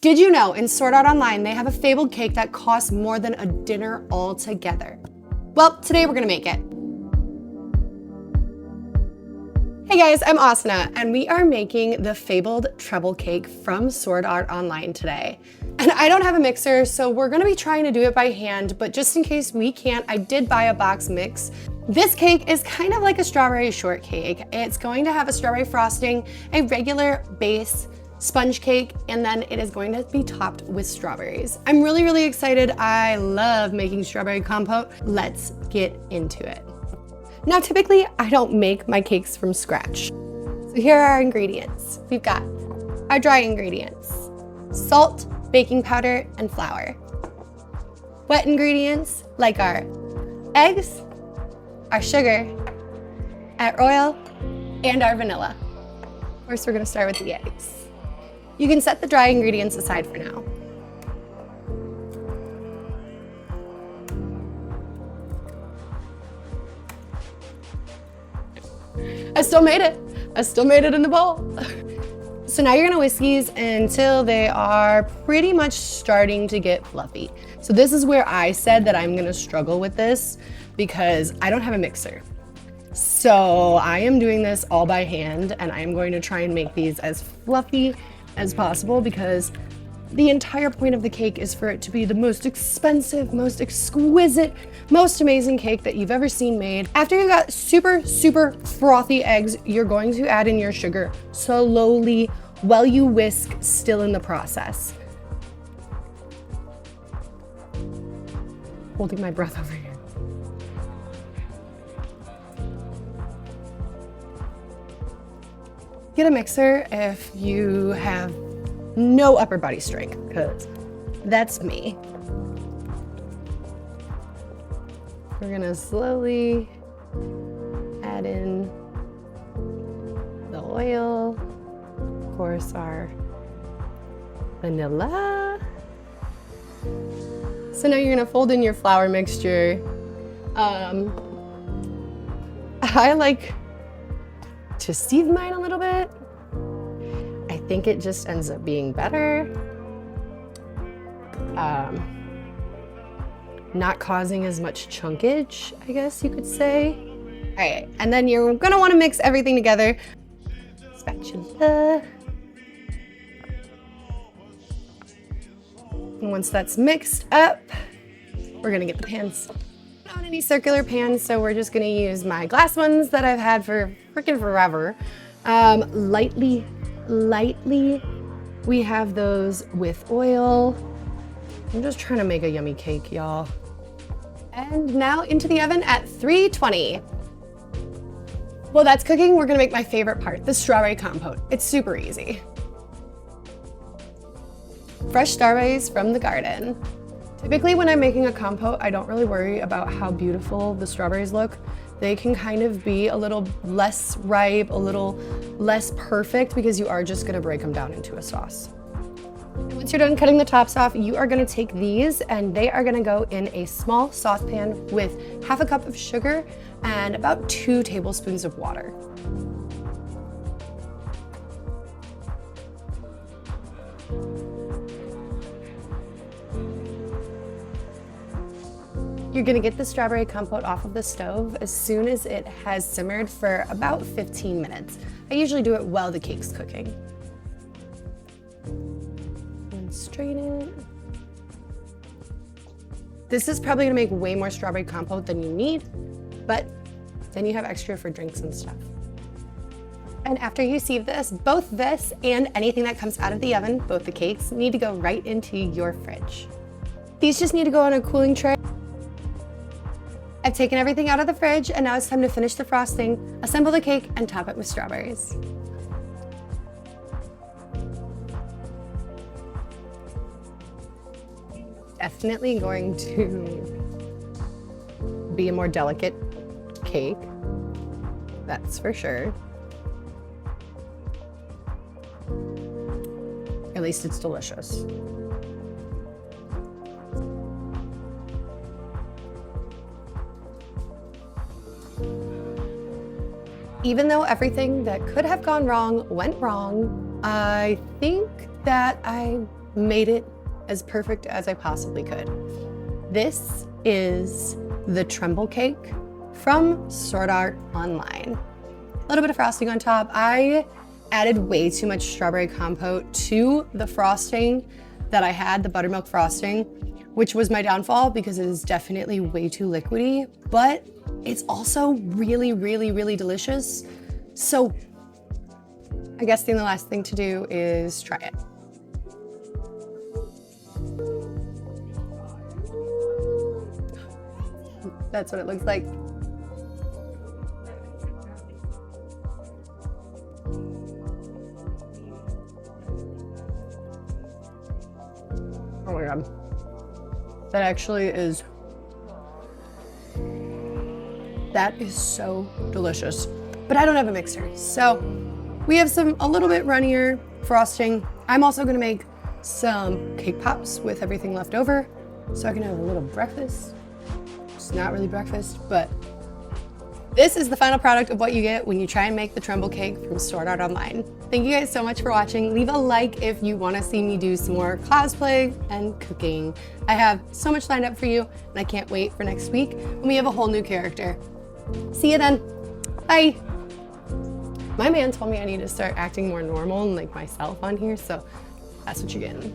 Did you know in Sword Art Online, they have a fabled cake that costs more than a dinner altogether? Well, today we're gonna make it. Hey guys, I'm Asuna, and we are making the Fabled Tremble cake from Sword Art Online today. And I don't have a mixer, so we're gonna be trying to do it by hand, but just in case we can't, I did buy a box mix. This cake is kind of like a strawberry shortcake. It's going to have a strawberry frosting, a regular base, sponge cake, and then it is going to be topped with strawberries. I'm really excited. I love making strawberry compote. Let's get into it. Now, typically I don't make my cakes from scratch. So here are our ingredients. We've got our dry ingredients: salt, baking powder, and flour. Wet ingredients like our eggs, our sugar, our oil, and our vanilla. Of course, we're gonna start with the eggs. You can set the dry ingredients aside for now. I still made it. I still made it in the bowl. So now you're gonna whisk these until they are pretty much starting to get fluffy. So this is where I said that I'm gonna struggle with this because I don't have a mixer. So I am doing this all by hand, and I am going to try and make these as fluffy as possible because the entire point of the cake is for it to be the most expensive, most exquisite, most amazing cake that you've ever seen made. After you got super frothy eggs, you're going to add in your sugar slowly while you whisk, still in the process. Holding my breath over here. Get a mixer if you have no upper body strength, because that's me. We're gonna slowly add in the oil, of course our vanilla. So now you're gonna fold in your flour mixture. I like to sieve mine a little bit. I think it just ends up being better. Not causing as much chunkage, I guess you could say. All right, and then you're gonna wanna mix everything together. Spatula. And once that's mixed up, we're gonna get the pans. Not any circular pans, so we're just gonna use my glass ones that I've had for freaking forever. Lightly, we have those with oil. I'm just trying to make a yummy cake, y'all. And now into the oven at 320. While that's cooking, we're gonna make my favorite part, the strawberry compote. It's super easy. Fresh strawberries from the garden. Typically when I'm making a compote, I don't really worry about how beautiful the strawberries look. They can kind of be a little less ripe, a little less perfect, because you are just gonna break them down into a sauce. And once you're done cutting the tops off, you are gonna take these and they are gonna go in a small saucepan with half a cup of sugar and about 2 tablespoons of water. You're gonna get the strawberry compote off of the stove as soon as it has simmered for about 15 minutes. I usually do it while the cake's cooking. And strain it. This is probably gonna make way more strawberry compote than you need, but then you have extra for drinks and stuff. And after you sieve this, both this and anything that comes out of the oven, both the cakes, need to go right into your fridge. These just need to go on a cooling tray. I've taken everything out of the fridge, and now it's time to finish the frosting, assemble the cake, and top it with strawberries. Definitely going to be a more delicate cake, that's for sure. At least it's delicious. Even though everything that could have gone wrong went wrong, I think that I made it as perfect as I possibly could. This is the Tremble Cake from Sword Art Online. A little bit of frosting on top. I added way too much strawberry compote to the frosting that I had, the buttermilk frosting, which was my downfall because it is definitely way too liquidy, but it's also really, really, really delicious. So I guess the only last thing to do is try it. That's what it looks like. Oh my God. That actually is, that is so delicious. But I don't have a mixer, so we have a little bit runnier frosting. I'm also gonna make some cake pops with everything left over so I can have a little breakfast. It's not really breakfast, but this is the final product of what you get when you try and make the Tremble Cake from Sword Art Online. Thank you guys so much for watching. Leave a like if you want to see me do some more cosplay and cooking. I have so much lined up for you, and I can't wait for next week when we have a whole new character. See you then. Bye. My man told me I need to start acting more normal and like myself on here, so that's what you're getting.